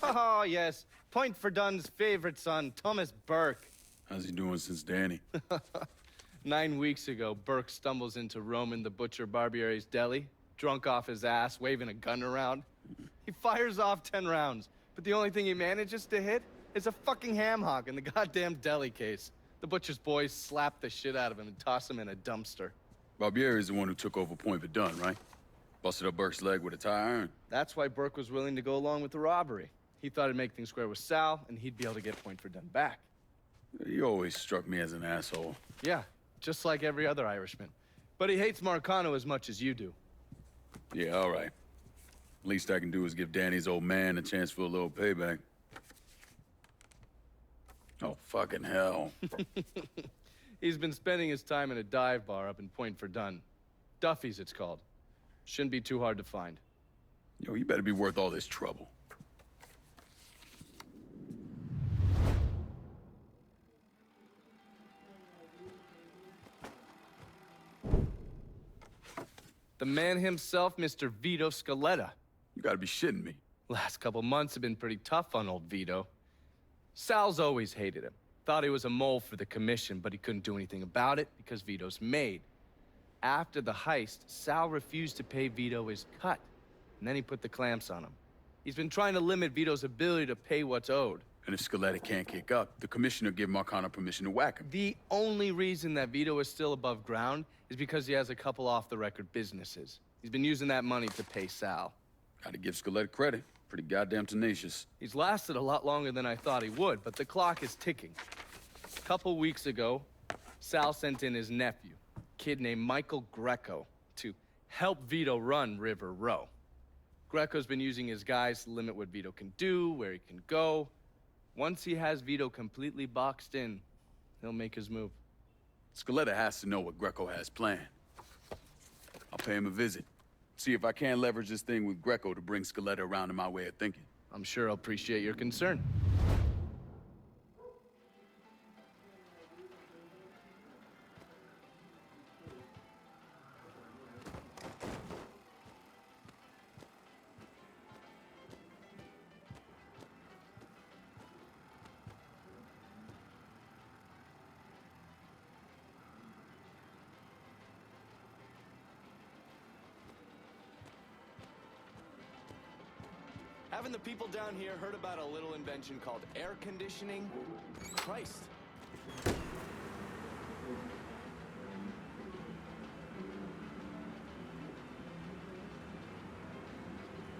Oh, yes. Point for Dunn's favorite son, Thomas Burke. How's he doing since Danny? 9 weeks ago, Burke stumbles into Roman the Butcher Barbiere's deli, drunk off his ass, waving a gun around. He fires off 10 rounds, but the only thing he manages to hit is a fucking ham hock in the goddamn deli case. The butcher's boys slap the shit out of him and toss him in a dumpster. Barbieri is the one who took over Point Verdun, right? Busted up Burke's leg with a tire iron. That's why Burke was willing to go along with the robbery. He thought it'd make things square with Sal, and he'd be able to get Point Verdun back. He always struck me as an asshole. Yeah, just like every other Irishman. But he hates Marcano as much as you do. Yeah, all right. Least I can do is give Danny's old man a chance for a little payback. Oh, fucking hell. He's been spending his time in a dive bar up in Point Verdun. Duffy's, it's called. Shouldn't be too hard to find. Yo, you better be worth all this trouble. The man himself, Mr. Vito Scaletta. You gotta be shitting me. Last couple months have been pretty tough on old Vito. Sal's always hated him. Thought he was a mole for the commission, but he couldn't do anything about it because Vito's made. After the heist, Sal refused to pay Vito his cut, and then he put the clamps on him. He's been trying to limit Vito's ability to pay what's owed. And if Scaletta can't kick up, the commissioner give Marcano permission to whack him. The only reason that Vito is still above ground is because he has a couple off-the-record businesses. He's been using that money to pay Sal. Gotta give Scaletta credit. Pretty goddamn tenacious. He's lasted a lot longer than I thought he would, but the clock is ticking. A couple weeks ago, Sal sent in his nephew, a kid named Michael Greco, to help Vito run River Row. Greco's been using his guys to limit what Vito can do, where he can go. Once he has Vito completely boxed in, he'll make his move. Scaletta has to know what Greco has planned. I'll pay him a visit. See if I can't leverage this thing with Greco to bring Scaletta around to my way of thinking. I'm sure he'll appreciate your concern. Haven't the people down here heard about a little invention called air conditioning? Christ,